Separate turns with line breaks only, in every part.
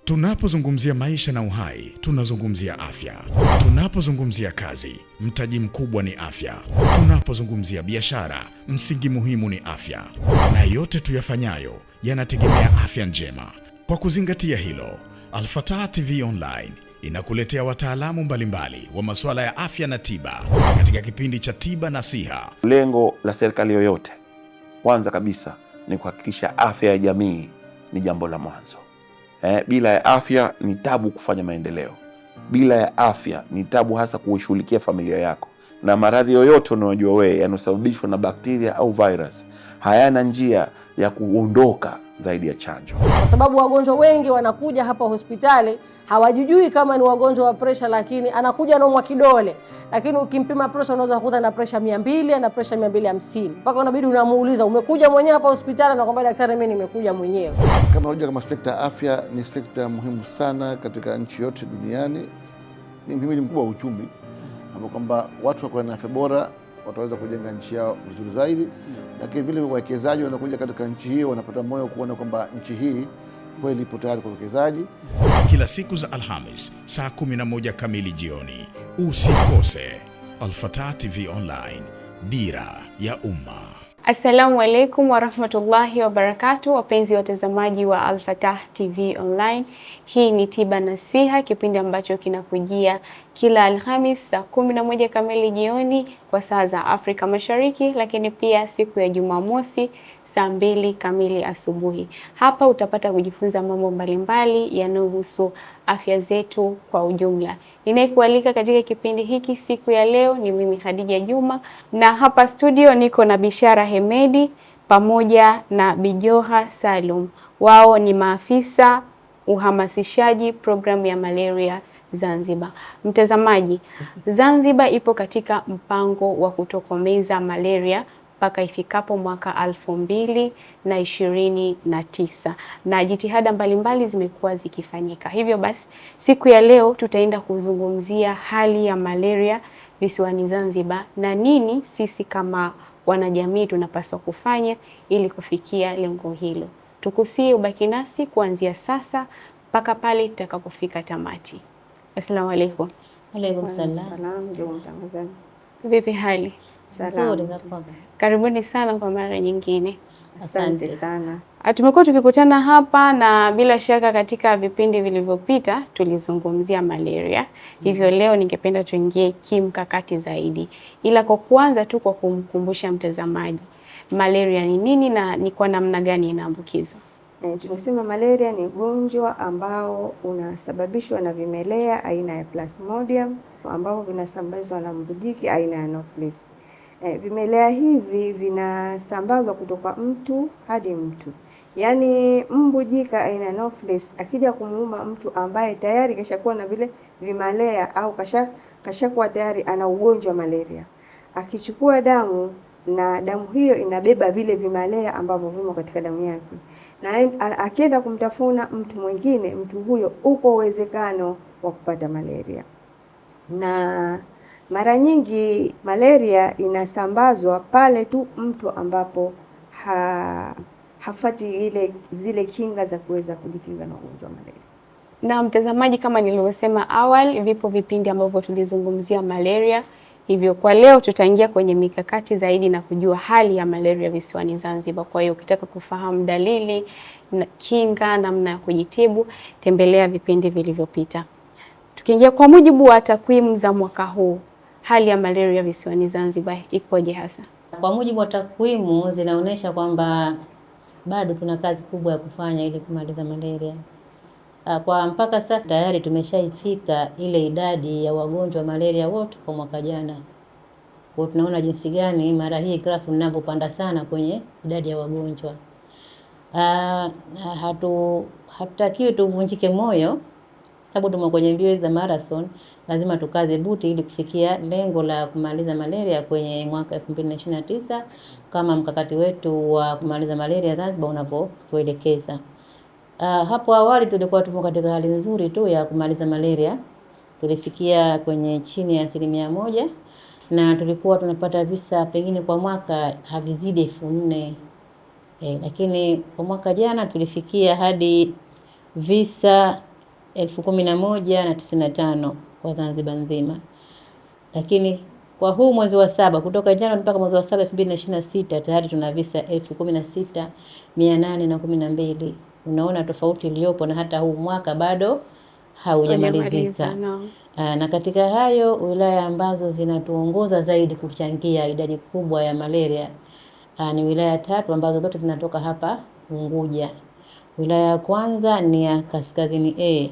Tunapozungumzia maisha na uhai, tunazungumzia afya. Tunapozungumzia kazi, mtaji mkubwa ni afya. Tunapozungumzia biashara, msingi muhimu ni afya. Na yote tuyafanyayo yanategemea afya njema. Kwa kuzingatia hilo, Al-Fatah TV Online inakuletea wataalamu mbalimbali wa masuala ya afya na tiba katika kipindi cha Tiba Nasiha.
Lengo la serikali yoyote kwanza kabisa ni kuhakikisha afya ya jamii ni jambo la mwanzo. Bila ya afya ni tabu kufanya maendeleo. Bila ya afya ni tabu hasa kuishughulikia familia yako. Na maradhi yoyote unayojua wewe yanasababishwa na bakteria au virus hayana njia ya kuondoka zaidi ya chanjo.
Kwa sababu wagonjwa wengi wanakuja hapa hospitali hawajijui kama ni wagonjwa wa pressure, lakini anakuja anaumwa kidole, lakini ukimpima pressure unaweza kukuta na pressure 200 na pressure 250. Mpaka unabidi unamuuliza, umekuja mwenyewe hapa hospitali? Na kwamba daktari, mimi nimekuja mwenyewe.
Kama unajua kama sekta ya afya ni sekta muhimu sana katika nchi yote duniani. Ni mhimili mkubwa wa uchumi, ambapo kwamba watu wako na afya bora wataweza kujenga nchi yao vizuri zaidi. Lakini vile wawekezaji wanakuja katika nchi hii wanapata moyo kuona kwamba nchi hii kweli ipo tayari kwa uwekezaji.
Kila siku za Alhamis saa 11 kamili jioni, usikose Al-Fatah TV Online, dira ya umma.
Assalamu alaikum warahmatullahi wabarakatuh, wapenzi watazamaji wa Al-Fatah TV Online. Hii ni Tiba Nasiha, kipindi ambacho kinakujia kila Alhamis saa 11 kamili jioni kwa saa za Afrika Mashariki, lakini pia siku ya Jumamosi saa 2 kamili asubuhi. Hapa utapata kujifunza mambo mbalimbali yanayohusu afya zetu kwa ujumla. Ninayekualika katika kipindi hiki siku ya leo ni mimi Khadija Juma, na hapa studio niko na Bishara Hemedi pamoja na Bijoha Salum. Wao ni maafisa uhamasishaji programu ya malaria Zanzibar. Mtazamaji, Zanzibar ipo katika mpango wa kutokomeza malaria mpaka ifikapo mwaka 2029, na jitihada mbalimbali zimekuwa zikifanyika. Hivyo basi siku ya leo tutaenda kuzungumzia hali ya malaria visiwani Zanzibar na nini sisi kama wanajamii tunapaswa kufanya ili kufikia lengo hilo. Tukusie ubaki nasi kuanzia sasa mpaka pale tutakapofika tamati. Assalamu alaikum.
Alaikum salam.
Vipi hali?
Nzuri.
Karibuni sana kwa mara nyingine.
Asante sana.
Tumekuwa tukikutana hapa na bila shaka katika vipindi vilivyopita tulizungumzia malaria. Hivyo leo ningependa tuingie kimkakati zaidi. Ila kwa kuanza tu kwa kumkumbusha mtazamaji, malaria ni nini na ni kwa namna gani inaambukizwa?
Tumesema malaria ni ugonjwa ambao unasababishwa na vimelea aina ya Plasmodium ambao vinasambazwa na mbujiki aina ya Anopheles. Vimelea hivi vinasambazwa kutoka mtu hadi mtu. Yaani mbujika aina ya Anopheles akija kumuuma mtu ambaye tayari kashakuwa na vile vimelea au kashakuwa tayari ana ugonjwa wa malaria, akichukua damu na damu hiyo inabeba vile vimelea ambavyo vimo katika damu yake, na akienda kumtafuna mtu mwingine, mtu huyo uko uwezekano wa kupata malaria. Na mara nyingi malaria inasambazwa pale tu mtu ambapo hafati zile kinga za kuweza kujikinga na ugonjwa wa malaria.
Na mtazamaji, kama nilivyosema awali, vipo vipindi ambavyo tulizungumzia malaria. Hivyo kwa leo tutaingia kwenye mikakati zaidi na kujua hali ya malaria visiwani Zanzibar. Kwa hiyo ukitaka kufahamu dalili, kinga, namna ya kujitibu, tembelea vipindi vilivyopita. Tukiingia kwa mujibu wa takwimu za mwaka huu, hali ya malaria visiwani Zanzibar ikoje hasa?
Kwa mujibu wa takwimu zinaonyesha kwamba bado tuna kazi kubwa ya kufanya ili kumaliza malaria. Kwa mpaka sasa tayari tumeshaifika ile idadi ya wagonjwa wa malaria wote kwa mwaka jana. Kwa tunaona jinsi gani mara hii grafu inavyopanda sana kwenye idadi ya wagonjwa. Hatutakiwi tuvunjike moyo, sababu tumo kwenye mbio za marathon, lazima tukaze buti ili kufikia lengo la kumaliza malaria kwenye mwaka 2029 kama mkakati wetu wa kumaliza malaria Zanzibar unavyotuelekeza. Hapo awali tulikuwa tumo katika hali nzuri tu ya kumaliza malaria. Tulifikia kwenye chini ya 1%, na tulikuwa tunapata visa pengine kwa mwaka havizidi 4,000. Lakini kwa mwaka jana tulifikia hadi visa
11,095 kwa Zanzibar nzima. Lakini kwa huu mwezi wa 7 kutoka Januari mpaka mwezi wa 7 2026 tayari tuna visa 16,812. Unaona tofauti iliyopo, na hata huu mwaka bado haujamalizika. Na katika hayo, wilaya ambazo zinatuongoza zaidi kuchangia idadi kubwa ya malaria ni wilaya 3 ambazo zote zinatoka hapa Unguja. Wilaya ya kwanza ni ya Kaskazini A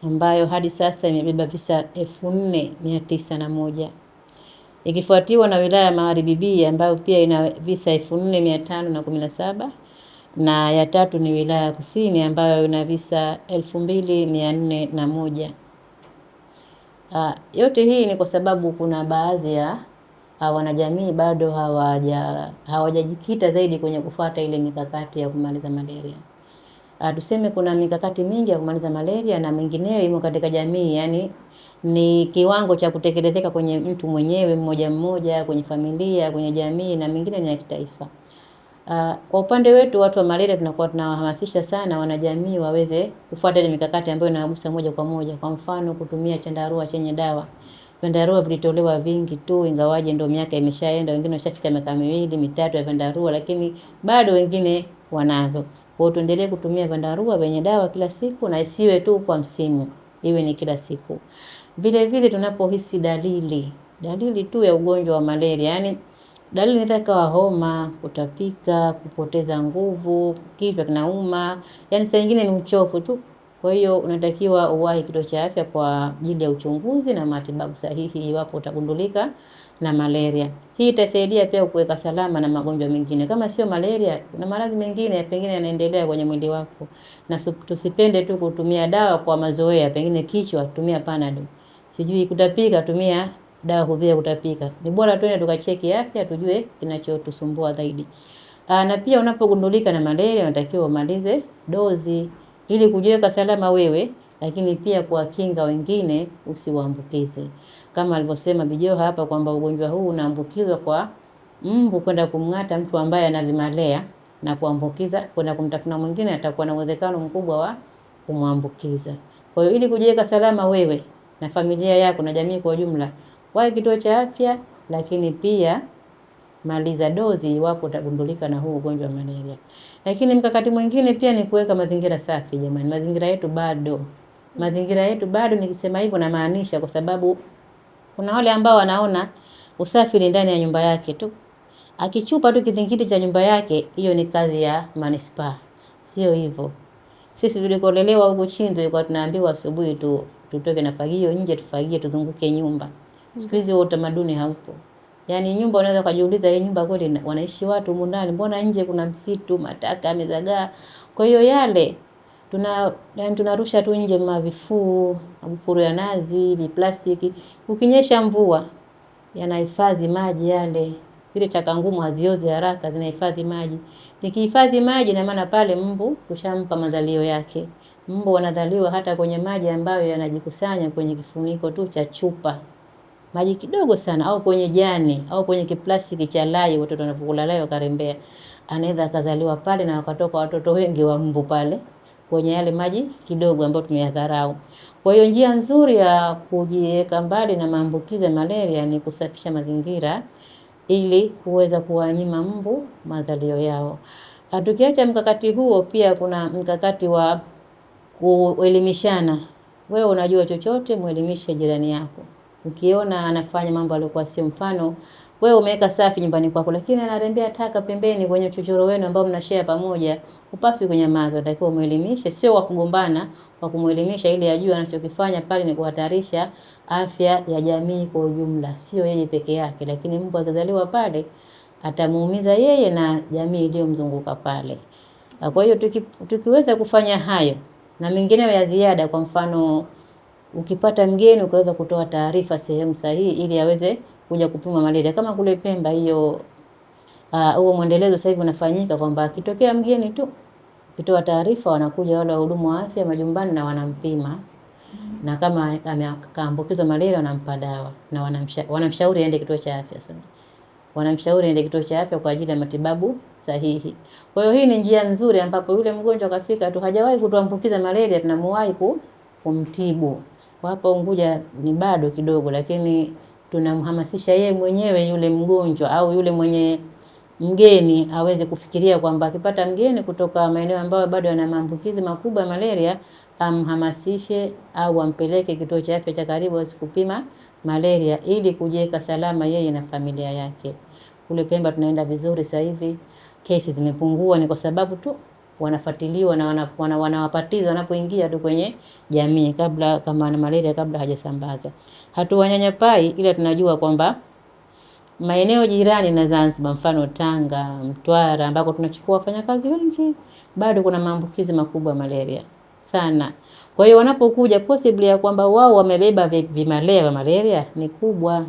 ambayo hadi sasa imebeba visa 4,901. Ikifuatiwa na wilaya ya Magharibi B ambayo pia ina visa 4,517, na ya tatu ni wilaya ya Kusini ambayo ina visa 2,401. Yote hii ni kwa sababu kuna baadhi ya wanajamii bado hawajajikita zaidi kwenye kufuata ile mikakati ya kumaliza malaria. Tuseme kuna mikakati mingi ya kumaliza malaria na mengineyo imo katika jamii, yani ni kiwango cha kutekelezeka kwenye mtu mwenyewe mmoja mmoja, kwenye familia, kwenye jamii, na mengine ni ya kitaifa. Kwa upande wetu watu wa malaria tunakuwa tunawahamasisha sana wanajamii waweze kufuata ile mikakati ambayo inawagusa moja kwa moja. Kwa mfano kutumia chandarua chenye dawa. Vyandarua vilitolewa vingi tu, ingawaje ndio miaka imeshaenda, wengine washafika miaka 2, 3 ya vyandarua, lakini bado wengine wanavyo. Kwa hiyo tuendelee kutumia vyandarua vyenye dawa kila siku, na isiwe tu kwa msimu, iwe ni kila siku. Vile vile tunapohisi dalili tu ya ugonjwa wa malaria, yani dalili inaweza kuwa homa, kutapika, kupoteza nguvu, kichwa kinauma, yani saa nyingine ni uchovu tu. Kwa hiyo unatakiwa uwahi kituo cha afya kwa ajili ya uchunguzi na matibabu sahihi iwapo utagundulika na malaria. Hii itasaidia pia kuweka salama na magonjwa mengine. Kama sio malaria, kuna maradhi mengine pengine yanaendelea kwenye mwili wako. Na tusipende tu kutumia dawa kwa mazoea, pengine kichwa tumia Panadol. Sijui kutapika tumia dawa kudhia kutapika. Ni bora tuende tukacheki afya tujue kinachotusumbua zaidi. Na pia unapogundulika na malaria unatakiwa umalize dozi ili kujiweka salama wewe, lakini pia kuwakinga wengine usiwaambukize. Kama alivyosema Bijo hapa kwamba ugonjwa huu unaambukizwa kwa mbu kwenda kumng'ata mtu ambaye ana vimelea na kuambukiza kwenda kumtafuna mwingine, atakuwa na uwezekano mkubwa wa kumwambukiza. Kwa hiyo ili kujiweka salama wewe na familia yako na jamii kwa ujumla, wahi kituo cha afya, lakini pia maliza dozi iwapo utagundulika na huu ugonjwa wa malaria. Lakini mkakati mwingine pia ni kuweka mazingira safi jamani. Mazingira yetu bado nikisema hivyo na maanisha kwa sababu kuna wale ambao wanaona usafi ni ndani ya nyumba yake tu. Akichupa tu kizingiti cha nyumba yake, hiyo ni kazi ya manispaa. Sio hivyo. Sisi tulikolelewa huko chini tulikuwa tunaambiwa asubuhi tutoke na fagio nje, tufagie, tuzunguke nyumba. Siku hizi utamaduni haupo. Yani nyumba unaweza kujiuliza hii nyumba kweli wanaishi watu humu ndani, mbona nje kuna msitu, mataka yamezagaa. Kwa hiyo yale tunarusha tu nje mavifuu, mapuru ya nazi, viplastiki. Ukinyesha mvua yanahifadhi maji yale. Zile chaka ngumu haziozi haraka, zinahifadhi maji. Nikihifadhi maji na maana pale mbu tushampa mazalio yake. Mbu wanazaliwa hata kwenye maji ambayo yanajikusanya kwenye kifuniko tu cha chupa. Maji kidogo sana, au kwenye jani au kwenye kiplastiki cha lai watoto wanapokula lai wakarembea. Anaweza akazaliwa pale na wakatoka watoto wengi wa mbu pale kwenye yale maji kidogo ambayo tumeyadharau. Kwa hiyo njia nzuri ya kujiweka mbali na maambukizi ya malaria ni kusafisha mazingira ili kuweza kuwanyima mbu mazalio yao. Tukiacha mkakati huo, pia kuna mkakati wa kuelimishana. Wewe unajua chochote, muelimishe jirani yako. Ukiona anafanya mambo aliyokuwa sio, mfano wewe umeweka safi nyumbani kwako lakini anarembea taka pembeni kwenye chochoro wenu ambao mnashare pamoja, upafi kunyamaza, unatakiwa muelimishe, sio wa kugombana, wa kumuelimisha ili ajue anachokifanya pale ni kuhatarisha afya ya jamii kwa ujumla, sio yeye peke yake, lakini mbu akizaliwa pale atamuumiza yeye na jamii iliyomzunguka pale. Kwa hiyo tukiweza kufanya hayo na mengineyo ya ziada, kwa mfano ukipata mgeni ukaweza kutoa taarifa sehemu sahihi ili aweze kuja kupima malaria. Kama kule Pemba hiyo huo mwendelezo sasa hivi unafanyika kwamba akitokea mgeni tu kutoa taarifa wanakuja wale wahudumu wa afya majumbani na wanampima. Na kama akaambukizwa malaria wanampa dawa na wanamshauri aende kituo cha afya sana. Wanamshauri aende kituo cha afya kwa ajili ya matibabu sahihi. Kwa hiyo hii ni njia nzuri ambapo yule mgonjwa kafika tu hajawahi kutuambukiza malaria, tunamuwahi kumtibu. Kwa hapa Unguja ni bado kidogo, lakini tunamhamasisha yeye mwenyewe yule mgonjwa au yule mwenye mgeni aweze kufikiria kwamba akipata mgeni kutoka maeneo ambayo bado yana maambukizi makubwa ya malaria, amhamasishe au ampeleke kituo cha afya cha karibu aweze kupima malaria ili kujiweka salama yeye na familia yake. Kule Pemba tunaenda vizuri sasa hivi. Kesi zimepungua, ni kwa sababu tu wanafuatiliwa na wanawapatiza wanapoingia tu kwenye jamii kabla, kama ana malaria kabla hajasambaza. Hatuwanyanyapai, ila tunajua kwamba maeneo jirani na Zanzibar, mfano Tanga, Mtwara, ambako tunachukua wafanyakazi wengi, bado kuna maambukizi makubwa ya malaria sana. Kwa hiyo wanapokuja, possibly ya kwamba wao wamebeba vimelea vya malaria ni kubwa.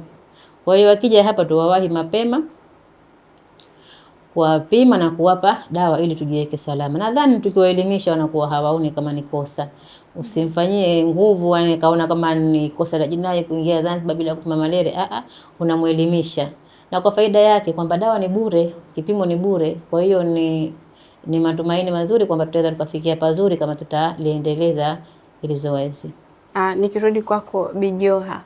Kwa hiyo wakija hapa tuwawahi mapema, kuwapima na kuwapa dawa ili tujiweke salama. Nadhani tukiwaelimisha wanakuwa hawaoni kama ni kosa. Usimfanyie nguvu kaona kama ni kosa la jinai kuingia Zanzibar bila kupima malaria. Unamuelimisha. Na kwa faida yake kwamba dawa ni bure, kipimo ni bure. Kwa hiyo ni matumaini mazuri kwamba tutaweza tukafikia pazuri kama tutaliendeleza ili zoezi.
Nikirudi kwako Bijoha,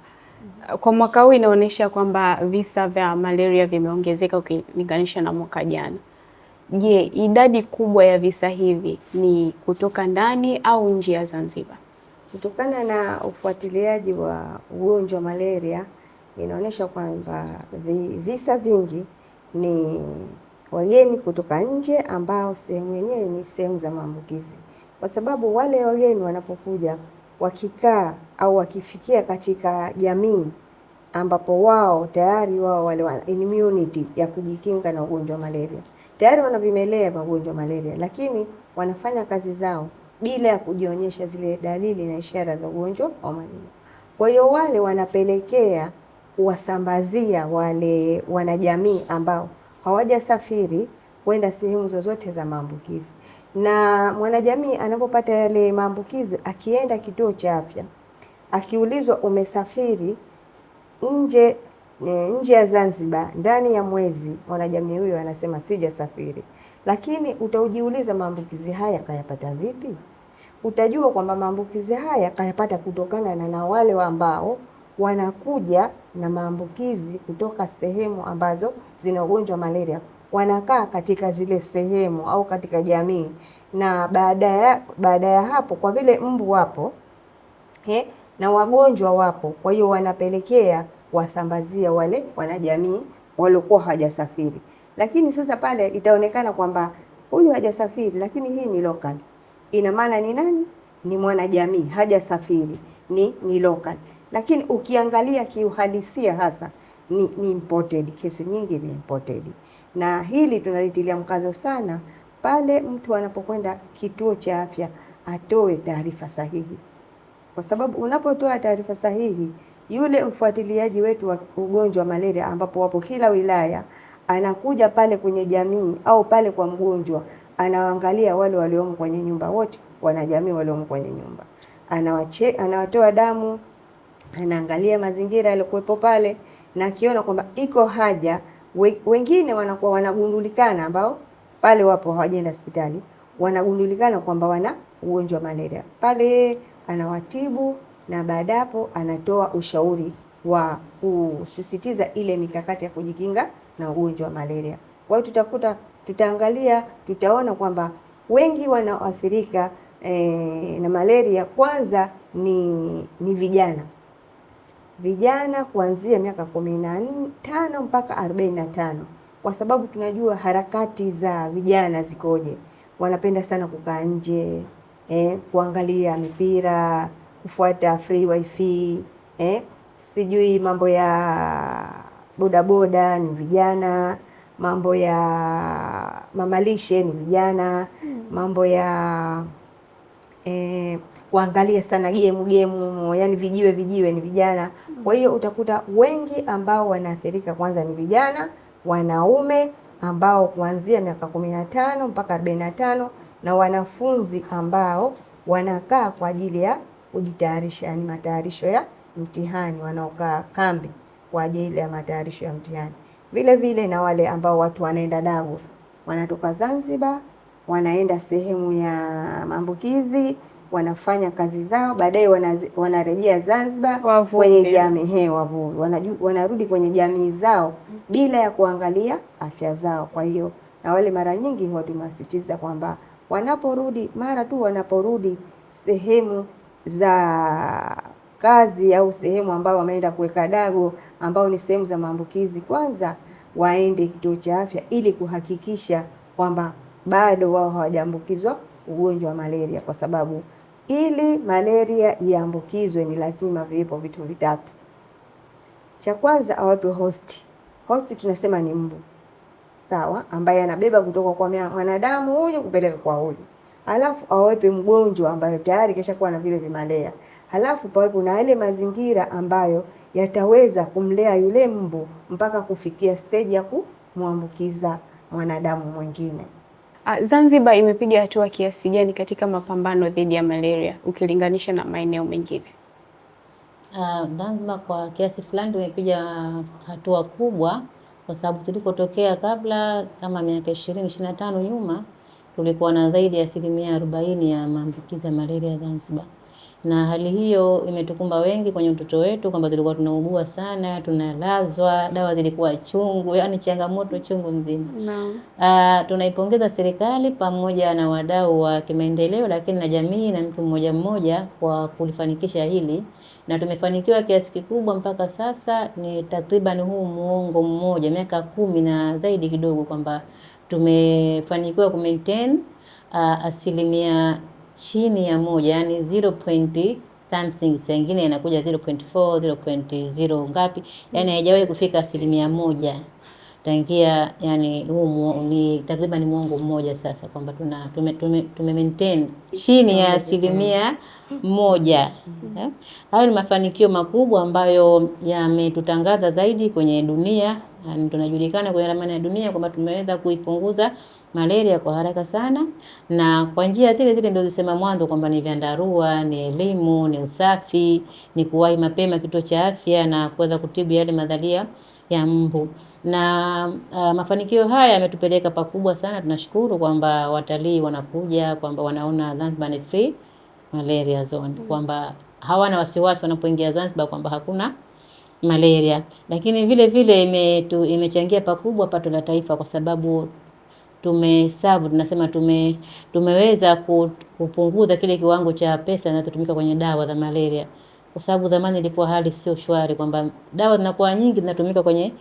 kwa mwaka huu inaonyesha kwamba visa vya malaria vimeongezeka ukilinganisha na mwaka jana. Je, idadi kubwa ya visa hivi ni kutoka ndani au nje ya Zanzibar?
Kutokana na ufuatiliaji wa ugonjwa wa malaria, inaonyesha kwamba visa vingi ni wageni kutoka nje ambao sehemu yenyewe ni sehemu za maambukizi. Kwa sababu wale wageni wanapokuja, wakikaa au wakifikia katika jamii ambapo wao tayari wale wana immunity ya kujikinga na ugonjwa wa malaria, tayari wana vimelea vya ugonjwa wa malaria, lakini wanafanya kazi zao bila ya kujionyesha zile dalili na ishara za ugonjwa wa malaria. Kwa hiyo wale wanapelekea kuwasambazia wale wanajamii ambao hawajasafiri kwenda sehemu zozote za maambukizi. Na mwanajamii anapopata yale maambukizi, akienda kituo cha afya, akiulizwa umesafiri nje ya Zanzibar ndani ya mwezi, mwanajamii huyo anasema sijasafiri. Lakini utaujiuliza maambukizi haya kayapata vipi? Utajua kwamba maambukizi haya kayapata kutokana na wale ambao wanakuja na maambukizi kutoka sehemu ambazo zina ugonjwa wa malaria, wanakaa katika zile sehemu au katika jamii, na baada ya hapo, kwa vile mbu wapo na wagonjwa wapo, kwa hiyo wanapelekea wasambazia wale wanajamii waliokuwa hawajasafiri. Lakini sasa pale itaonekana kwamba huyu hajasafiri, lakini hii ni local. Ina maana ni nani? Ni mwanajamii, hajasafiri, ni local. Lakini ukiangalia kiuhalisia hasa ni imported, kesi nyingi ni imported. Na hili tunalitilia mkazo sana pale mtu anapokwenda kituo cha afya atoe taarifa sahihi. Kwa sababu unapotoa taarifa sahihi, yule mfuatiliaji wetu wa ugonjwa wa malaria ambapo wapo kila wilaya, anakuja pale kwenye jamii au pale kwa mgonjwa, anawaangalia wale waliomo kwenye nyumba wote, wanajamii waliomo kwenye nyumba. Anawatoa damu, anaangalia mazingira yaliokuwepo pale, na akiona kwamba iko haja, wengine wanakuwa wanagundulikana ambao pale wapo hawajaenda hospitali, wanagundulikana kwamba wana ugonjwa wa malaria. Pale anawatibu na baada hapo anatoa ushauri wa kusisitiza ile mikakati ya kujikinga na ugonjwa wa malaria. Kwa hiyo tutaona kwamba wengi wanaoathirika na malaria kwanza ni vijana. Vijana kuanzia miaka 15 mpaka 45, kwa sababu tunajua harakati za vijana zikoje. Wanapenda sana kukaa nje, kuangalia mipira, kufuata free wifi, sijui mambo ya bodaboda ni vijana, mambo ya mamalishe ni vijana, mambo ya kuangalia sana game, yani vijiwe ni vijana. Kwa hiyo utakuta wengi ambao wanaathirika kwanza ni vijana, wanaume ambao kuanzia miaka 15 mpaka 45, na wanafunzi ambao wanakaa kwa ajili ya kujitayarisha, yani matayarisho ya mtihani, wanaokaa kambi kwa ajili ya matayarisho ya mtihani. Vile vile na wale ambao watu wanaenda dago, wanatoka Zanzibar, wanaenda sehemu ya maambukizi, wanafanya kazi zao, baadaye wanarejea Zanzibar kwenye jamii, wavuvi wanarudi kwenye jamii zao bila ya kuangalia afya zao. Kwa hiyo na wale mara nyingi huwa tunasisitiza kwamba mara tu wanaporudi sehemu za kazi au sehemu ambao wameenda kuweka dago ambao ni sehemu za maambukizi, kwanza waende kituo cha afya ili kuhakikisha kwamba bado wao hawajaambukizwa ugonjwa wa malaria, kwa sababu ili malaria iambukizwe ni lazima viwepo vitu vitatu. Cha kwanza awape hosti. Hosti tunasema ni mbu, sawa, ambaye anabeba kutoka kwa mwanadamu huyu kupeleka kwa huyu. Halafu awape mgonjwa ambaye tayari kishakuwa na vile vimelea. Halafu pawepo na yale mazingira ambayo yataweza kumlea yule mbu mpaka kufikia stage ya kumwambukiza mwanadamu mwingine.
Zanzibar imepiga hatua kiasi gani katika mapambano dhidi ya malaria ukilinganisha na maeneo mengine?
Zanzibar kwa kiasi fulani tumepiga hatua kubwa, kwa sababu tulikotokea kabla kama miaka 20-25 nyuma tulikuwa na zaidi ya 40% ya maambukizi ya malaria Zanzibar. Na hali hiyo imetukumba wengi kwenye utoto wetu, kwamba tulikuwa tunaugua sana, tunalazwa, dawa zilikuwa chungu, yani changamoto chungu mzima. Tunaipongeza serikali pamoja na wadau wa kimaendeleo, lakini na jamii na mtu mmoja mmoja kwa kulifanikisha hili, na tumefanikiwa kiasi kikubwa mpaka sasa. Ni takriban huu muongo mmoja, miaka 10 na zaidi kidogo, kwamba tumefanikiwa kumaintain asilimia chini ya 1, yani 0.something, sengine inakuja 0.4, 0.0 ngapi, yani haijawahi kufika 100 tangia, yani huu ni takriban muongo mmoja sasa, kwamba tume maintain chini ya 1%. Hayo ni mafanikio makubwa ambayo yametutangaza zaidi kwenye dunia. Tunajulikana kwenye ramani ya dunia kwamba tumeweza kuipunguza malaria kwa haraka sana, na kwa njia zile ndio zisema mwanzo, kwamba ni vyandarua, ni elimu, ni usafi, ni kuwahi mapema kituo cha afya na kuweza kutibu yale madharia ya mbu. Na mafanikio haya yametupeleka pakubwa sana. Tunashukuru kwamba watalii wanakuja, kwamba wanaona Zanzibar ni free malaria zone, kwamba hawana wasiwasi wanapoingia Zanzibar kwamba hakuna malaria. Lakini vile vile imechangia pakubwa pato la taifa, kwa sababu tunasema tumeweza kupunguza kile kiwango cha pesa zinazotumika kwenye dawa za malaria, kwa sababu zamani ilikuwa hali sio shwari, kwamba dawa zinakuwa nyingi, zinatumika kwenye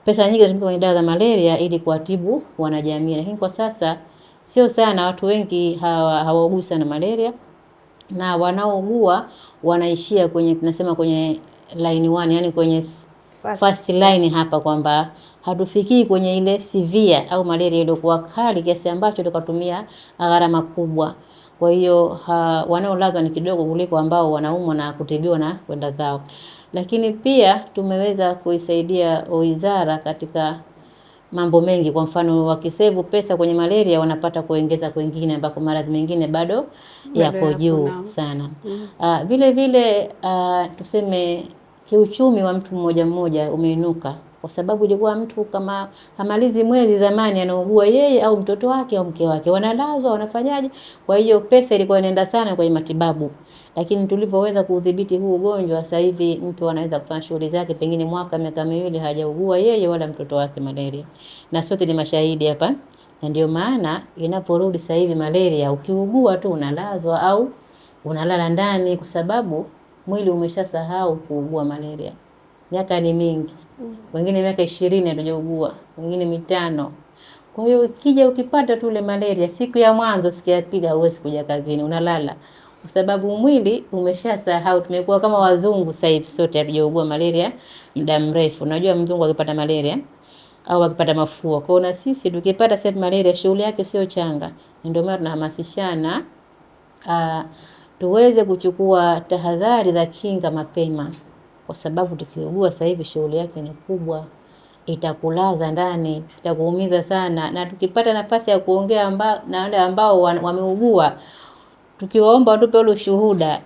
pesa nyingi zinatumika kwenye dawa za malaria ili kuwatibu wanajamii. Lakini kwa sasa sio sana, watu wengi hawaugui sana malaria, na wanaougua wanaishia kwenye tunasema kwenye line 1, yani kwenye first line hapa, kwamba hatufikii kwenye ile severe au malaria iliyokuwa kali kiasi ambacho tukatumia gharama kubwa. Kwa hiyo wanaolazwa ni kidogo kuliko ambao wanaumwa na kutibiwa na kwenda zao. Lakini pia tumeweza kuisaidia wizara katika mambo mengi. Kwa mfano, wakisevu pesa kwenye malaria wanapata kuongeza kwingine ambako maradhi mengine bado yako juu sana. Vile vile tuseme kiuchumi wa mtu mmoja mmoja umeinuka, kwa sababu ilikuwa mtu kama hamalizi mwezi zamani anaugua yeye au mtoto wake au mke wake, wanalazwa, wanafanyaje. Kwa hiyo pesa ilikuwa inaenda sana kwenye matibabu. Lakini tulipoweza kudhibiti huu ugonjwa, sasa hivi mtu anaweza kufanya shughuli zake pengine miaka 2 hajaugua yeye wala mtoto wake malaria, na sote ni mashahidi hapa. Na ndio maana inaporudi sasa hivi malaria, ukiugua tu unalazwa au unalala ndani, kwa sababu mwili umeshasahau kuugua malaria. Miaka ni mingi, wengine miaka 20 hatujaugua, wengine 5. Kwa hiyo ukipata tu ile malaria siku ya mwanzo, siku ya pili hauwezi kuja kazini, unalala, kwa sababu mwili umeshasahau. Tumekuwa kama wazungu sasa hivi, sote hatujaugua malaria muda mrefu. Unajua mzungu akipata malaria au akipata mafua, kwa hiyo na sisi tukipata sasa malaria shughuli yake sio changa. Ndio maana tunahamasishana tuweze kuchukua tahadhari za kinga mapema, kwa sababu tukiugua sasa hivi shughuli yake ni kubwa, itakulaza ndani, itakuumiza sana. Na tukipata nafasi ya kuongea na wale ambao wameugua, tukiwaomba watupe ule ushuhuda,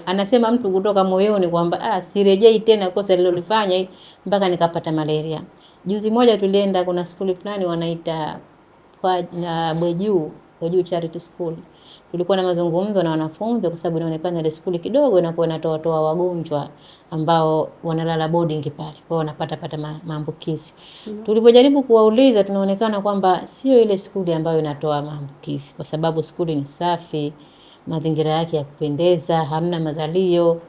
anasema mtu kutoka moyoni kwamba sirejei tena kosa nililofanya mpaka nikapata malaria. Juzi moja tulienda, kuna skuli fulani wanaita kwa Bwejuu Juu Charity School. Tulikuwa na mazungumzo na wanafunzi kwa sababu inaonekana ile skuli kidogo inakuwa inatoa wagonjwa ambao wanalala boarding pale. Kwa wanapata maambukizi. Tulipojaribu kuwauliza tunaonekana kwamba sio ile skuli ambayo inatoa maambukizi kwa sababu skuli ni safi, mazingira yake ya kupendeza, hamna mazalio,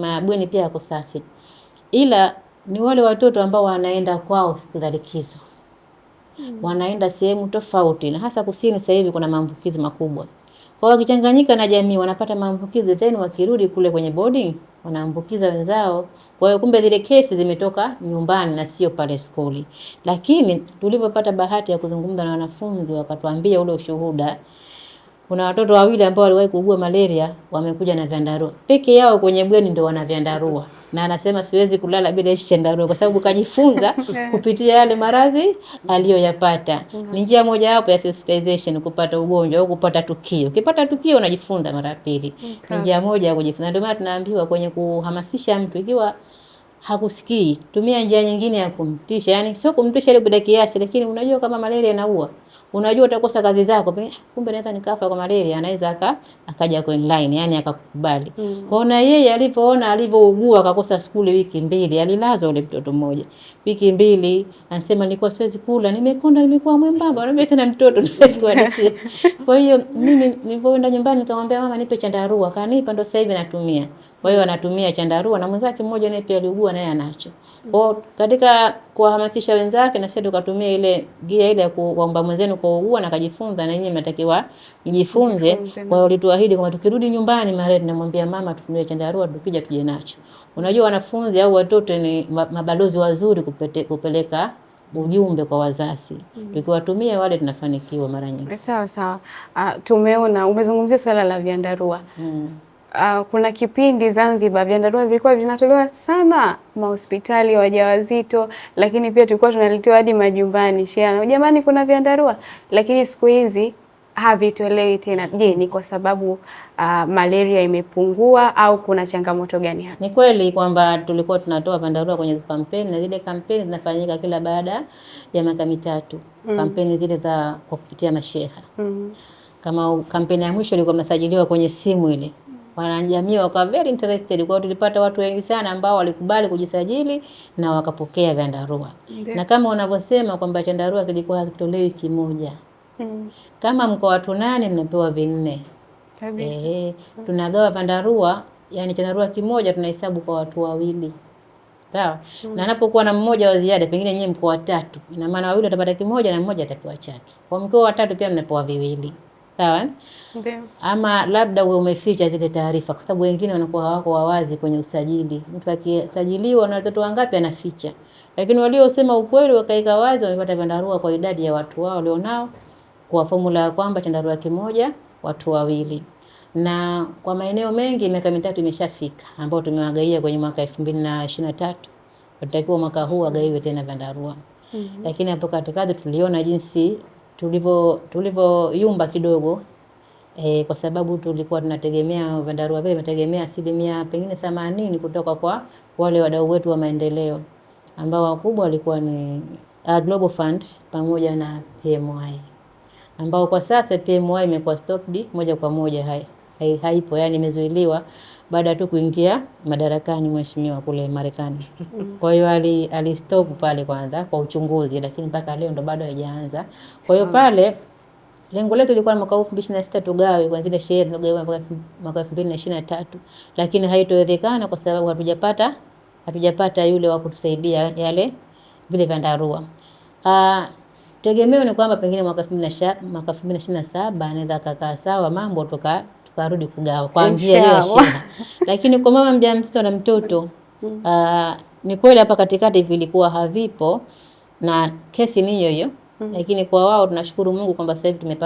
mabweni pia yako safi. Ila ni wale watoto ambao wanaenda kwao siku za likizo. Wanaenda sehemu tofauti na hasa kusini sasa hivi kuna maambukizi makubwa. Kwa wakichanganyika na jamii wanapata maambukizi tena wakirudi kule kwenye boarding wanaambukiza wenzao. Kwa hiyo kumbe zile kesi zimetoka nyumbani na sio pale skuli. Lakini tulipopata bahati ya kuzungumza na wanafunzi wakatuambia ule ushuhuda, kuna watoto wawili ambao waliwahi kuugua malaria wamekuja na vyandarua. Peke yao kwenye bweni ndio wana vyandarua. Na anasema siwezi kulala bila hizo chandarua kwa sababu kajifunza kupitia yale maradhi aliyoyapata. Ni njia moja hapo ya sensitization kupata ugonjwa au kupata tukio. Ukipata tukio unajifunza mara pili. Ni njia moja ya kujifunza. Ndio maana tunaambiwa kwenye kuhamasisha mtu ikiwa hakusikii, tumia njia nyingine ya kumtisha. Yaani sio kumtisha ile bila kiasi, lakini unajua kama malaria inaua. Unajua utakosa kazi zako. Kumbe naweza nikafa kwa malaria, anaweza akaja kwenye line, yani akakubali. Kwa na yeye alipoona alivyougua akakosa skuli wiki 2, alilazwa ule mtoto mmoja. Wiki 2 anasema nilikuwa siwezi kula, nimekonda, nimekuwa mwembamba, anambia tena mtoto nilikuwa nisi. Kwa hiyo mimi nilipoenda nyumbani nikamwambia mama nipe chandarua, kanipa ndo sasa hivi natumia. Kwa hiyo anatumia chandarua na mwenzake mmoja naye pia aliugua naye anacho. Kwa katika kuhamasisha wenzake na sisi tukatumia ile gia ile ya kuomba mwenzenu kuugua na kajifunza na nyinyi mnatakiwa mjifunze. Kwa hiyo tulituahidi kwamba tukirudi nyumbani mara tunamwambia mama tutumie chandarua tukija tuje nacho. Unajua wanafunzi au watoto ni mabalozi wazuri kupeleka ujumbe kwa wazazi. Tukiwatumia wale tunafanikiwa mara nyingi.
Sawa sawa. Tumeona umezungumzia swala la vyandarua. Kuna kipindi Zanzibar vyandarua vilikuwa vinatolewa sana mahospitali ya wajawazito, lakini pia tulikuwa tunaletewa hadi majumbani. Jamani kuna vyandarua, lakini siku hizi havitolewi tena. Je, ni kwa sababu malaria imepungua au kuna changamoto gani hapa?
Ni kweli kwamba tulikuwa tunatoa vyandarua kwenye kampeni na zile kampeni zinafanyika kila baada ya miaka 3. Kampeni zile za kwa kupitia masheha. Kama kampeni ya mwisho ilikuwa mnasajiliwa kwenye simu ile. Wanajamii wakawa very interested. Kwa tulipata watu wengi sana ambao walikubali kujisajili na wakapokea vyandarua. Na kama unavyosema kwamba chandarua kilikuwa hakitolewi kimoja. Kama mko watu 8 mnapewa 4. Kabisa. Tunagawa vyandarua, yani chandarua kimoja tunahesabu kwa watu 2. Sawa? Na anapokuwa na mmoja wa ziada pengine nyinyi mko 3. Ina maana 2 watapata kimoja na mmoja atapewa chake. Kwa mko 3 pia mnapewa 2. Sawa? Ndio. Ama labda wewe umeficha zile taarifa kwa sababu wengine wanakuwa hawako wazi kwenye usajili. Mtu akisajiliwa na watoto wangapi anaficha. Lakini waliosema ukweli wakaika wazi wamepata vyandarua kwa idadi ya watu wao walionao kwa formula ya kwamba chandarua kimoja watu 2. Na kwa maeneo mengi miaka 3 imeshafika ambao tumewagaia kwenye mwaka 2023. Tutakiwa mwaka huu wagaiwe tena vyandarua. Lakini hapo katikati tuliona jinsi tulivyoyumba kidogo kwa sababu tulikuwa tunategemea vyandarua vile vinategemea asilimia pengine 80 kutoka kwa wale wadau wetu wa maendeleo ambao wakubwa walikuwa ni Global Fund pamoja na PMI ambao kwa sasa PMI imekuwa stopped moja kwa moja haipo, yani imezuiliwa baada tu kuingia madarakani mheshimiwa kule Marekani. Kwa hiyo alistop pale kwanza kwa uchunguzi, lakini mpaka leo ndo bado haijaanza. Kwa hiyo pale lengo letu lilikuwa mwaka 2026 tugawe kwa zile share tugawe mwaka 2023, lakini haitowezekana kwa sababu hatujapata yule wa kutusaidia yale vile vyandarua. Tegemeo ni kwamba pengine mwaka 2027 anaweza kakaa sawa mambo tukarudi kugawa kwa njia hiyo ya sheria. Lakini kwa mama mjamzito na mtoto ni kweli hapa katikati vilikuwa havipo na kesi ni hiyo. Lakini kwa wao tunashukuru Mungu kwamba sasa hivi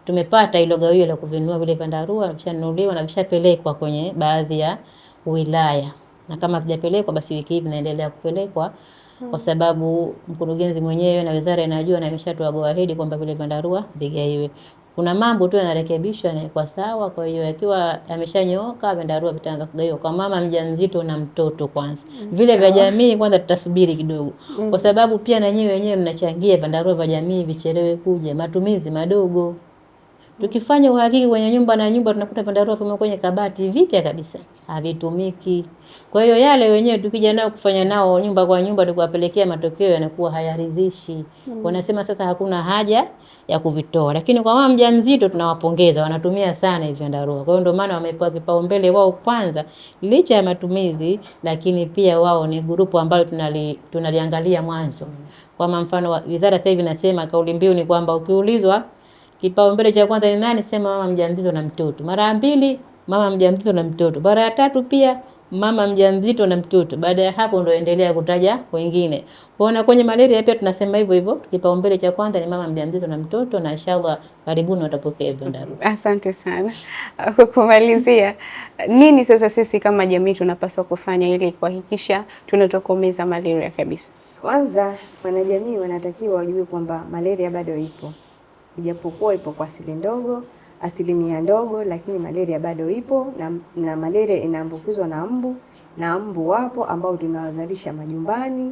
tumepata ile gawio la kuvinunua vile vyandarua, vishanunuliwa na vishapelekwa kwenye baadhi ya wilaya. Na kama vijapelekwa basi wiki hii vinaendelea kupelekwa kwa sababu mkurugenzi mwenyewe na wizara inajua na imeshatoa go ahead kwamba vile vyandarua vigaiwe. Kuna mambo tu yanarekebishwa na kwa sawa. Kwa hiyo akiwa ameshanyooka, vyandarua vitaanza kugaiwa kwa mama mjamzito na mtoto kwanza. Vile vya jamii kwanza tutasubiri kidogo. Kwa sababu pia na nyinyi wenyewe mnachangia vyandarua vya jamii vichelewe kuja, matumizi madogo. Tukifanya uhakiki kwenye nyumba na nyumba tunakuta vyandarua vimo kwenye kabati vipya kabisa, havitumiki. Kwa hiyo yale wenyewe tukija nao kufanya nao nyumba kwa nyumba tukiwapelekea, matokeo yanakuwa hayaridhishi. Wanasema sasa hakuna haja ya kuvitoa. Lakini kwa mama mjamzito tunawapongeza, wanatumia sana hivi vyandarua. Kwa hiyo ndio maana wamepewa kipaumbele wao kwanza licha ya matumizi, lakini pia wao ni grupu ambalo tunaliangalia mwanzo. Kwa mfano wizara sasa hivi nasema kauli mbiu ni kwamba ukiulizwa kipaumbele cha kwanza ni nani, sema mama mjamzito na mtoto. Mara ya pili mama mjamzito na mtoto. Mara ya tatu pia mama mjamzito na mtoto. Baada ya hapo ndio endelea kutaja wengine. Kuona kwenye malaria pia tunasema hivyo hivyo. Kipaumbele cha kwanza ni mama mjamzito na mtoto, na inshallah karibuni watapokea vyandarua.
Asante sana. Kumalizia, nini sasa sisi kama jamii tunapaswa kufanya ili kuhakikisha tunatokomeza malaria kabisa?
Kwanza wanajamii wanatakiwa wajue kwamba malaria bado ipo. Ijapokuwa ipo kwa asilimia ndogo, lakini malaria bado ipo, na malaria inaambukizwa na mbu wapo ambao tunawazalisha majumbani.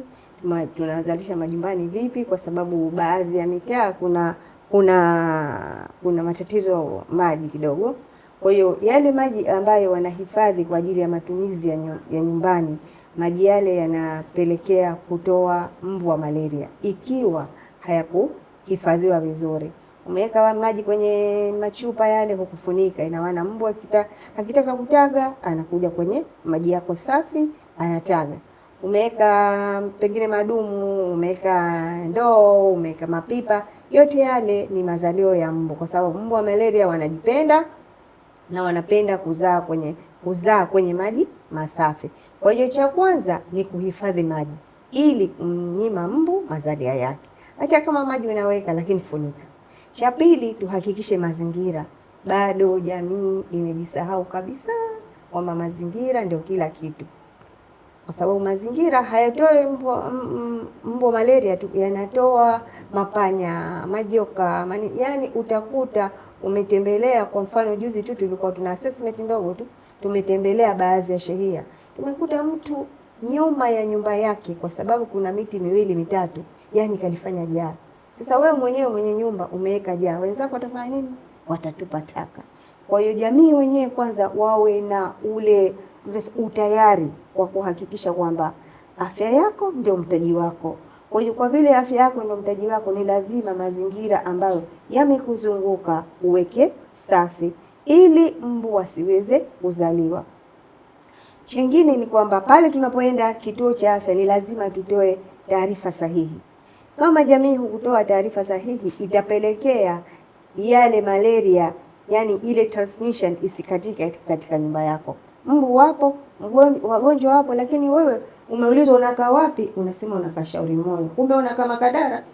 Tunawazalisha majumbani vipi? Kwa sababu baadhi ya mitaa kuna matatizo maji kidogo. Kwa hiyo yale maji ambayo wanahifadhi kwa ajili ya matumizi ya nyumbani, maji yale yanapelekea kutoa mbu wa malaria ikiwa hayakuhifadhiwa vizuri. Umeweka maji kwenye machupa yale hukufunika, ina maana mbu akitaka kutaga anakuja kwenye maji yako safi anataga. Umeweka pengine madumu, umeweka ndoo, umeweka mapipa, yote yale ni mazalio ya mbu, kwa sababu mbu wa malaria wanajipenda na wanapenda kuzaa kwenye maji masafi. Kwa hiyo cha kwanza ni kuhifadhi maji ili kumnyima mbu mazalia yake. Hata kama maji unaweka, lakini funika. Cha pili, tuhakikishe mazingira. Bado jamii imejisahau kabisa kwamba mazingira ndio kila kitu. Kwa sababu mazingira hayatoi mbu malaria tu, yanatoa mapanya, majoka, yani utakuta umetembelea. Kwa mfano juzi tu tulikuwa tuna assessment ndogo tu, tumetembelea baadhi ya shehia. Tumekuta mtu nyuma ya nyumba yake, kwa sababu kuna miti 2 3, yani kalifanya jaa. Sasa wewe mwenyewe mwenye nyumba umeweka jaa, wenzako watafanya nini? Watatupa taka. Kwa hiyo jamii wenyewe kwanza wawe na ule utayari wa kuhakikisha kwamba afya yako ndio mtaji wako. Kwa hiyo kwa vile afya yako ndio mtaji wako, ni lazima mazingira ambayo yamekuzunguka uweke safi ili mbu wasiweze kuzaliwa. Chengine ni kwamba pale tunapoenda kituo cha afya ni lazima tutoe taarifa sahihi. Kama jamii hukutoa taarifa sahihi, itapelekea yale malaria, yani ile transmission isikatike katika nyumba yako. Mbu wapo, wagonjwa wapo, lakini wewe umeulizwa unakaa wapi, unasema unakaa Shauri Moyo, kumbe unakaa Makadara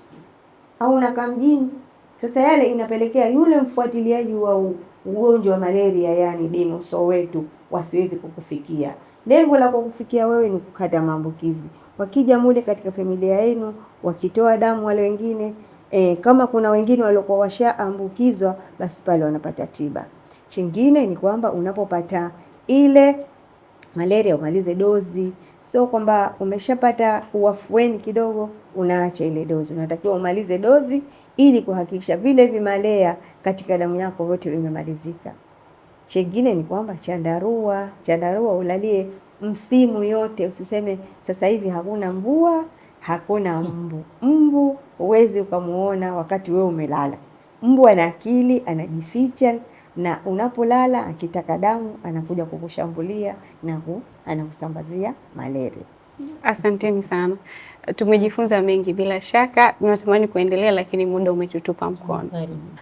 au unakaa mjini. Sasa yale inapelekea yule mfuatiliaji wa ugonjwa wa malaria, yani dinoso wetu, wasiwezi kukufikia. Lengo la kukufikia wewe ni kukata maambukizi. Wakija mule katika familia yenu, wakitoa damu wale wengine, kama kuna wengine waliokuwa washaambukizwa, basi pale wanapata tiba. Chingine ni kwamba unapopata ile malaria umalize dozi. Sio kwamba umeshapata uafueni kidogo unaacha ile dozi. Unatakiwa umalize dozi ili kuhakikisha vile vimelea katika damu yako vyote vimemalizika. Chengine ni kwamba chandarua ulalie msimu yote. Usiseme sasa hivi hakuna mvua, hakuna mbu. Mbu huwezi ukamuona wakati wewe umelala. Mbu ana akili, anajificha, na unapolala akitaka damu anakuja kukushambulia na anakusambazia malaria.
Asanteni sana. Tumejifunza mengi bila shaka, tunatamani kuendelea lakini muda umetutupa mkono.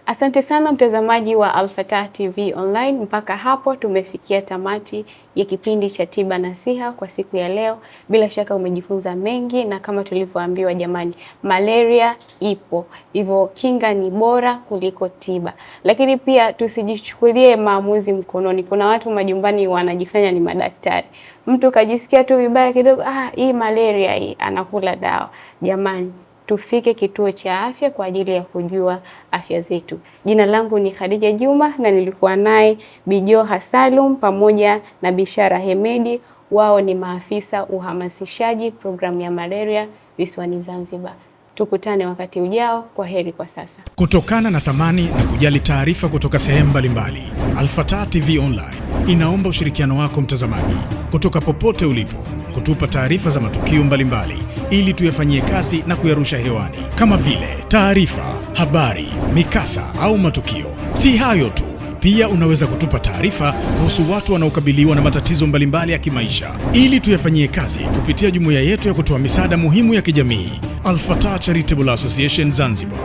Asante sana mtazamaji wa Al-Fatah TV Online. Mpaka hapo tumefikia tamati ya kipindi cha Tiba Nasiha kwa siku ya leo. Bila shaka umejifunza mengi, na kama tulivyoambiwa jamani, malaria ipo. Hivyo kinga ni bora kuliko tiba. Lakini pia tusijichukulie maamuzi mkononi. Kuna watu majumbani wanajifanya ni madaktari. Mtu kajisikia tu vibaya kidogo, hii malaria hii, anakula dawa. Jamani, tufike kituo cha afya kwa ajili ya kujua afya zetu. Jina langu ni Khadija Juma na nilikuwa naye Bi Joha Salum pamoja na Bishara Hemedi. Wao ni maafisa uhamasishaji programu ya malaria visiwani Zanzibar. Tukutane wakati ujao. Kwa heri kwa sasa.
Kutokana na thamani na kujali taarifa kutoka sehemu mbalimbali, Al-Fatah TV Online inaomba ushirikiano wako mtazamaji, kutoka popote ulipo, kutupa taarifa za matukio mbalimbali ili tuyafanyie kazi na kuyarusha hewani, kama vile taarifa, habari, mikasa au matukio. Si hayo tu, pia unaweza kutupa taarifa kuhusu watu wanaokabiliwa na matatizo mbalimbali ya kimaisha ili tuyafanyie kazi kupitia jumuiya yetu ya kutoa misaada muhimu ya kijamii, Al-Fatah Charitable Association Zanzibar.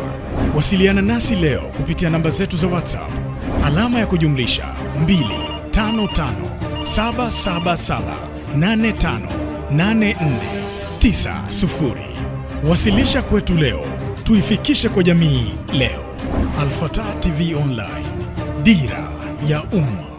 Wasiliana nasi leo kupitia namba zetu za WhatsApp alama ya kujumlisha 25577785490. Wasilisha kwetu leo, tuifikishe kwa jamii leo. Al-Fatah TV Online, dira ya umma.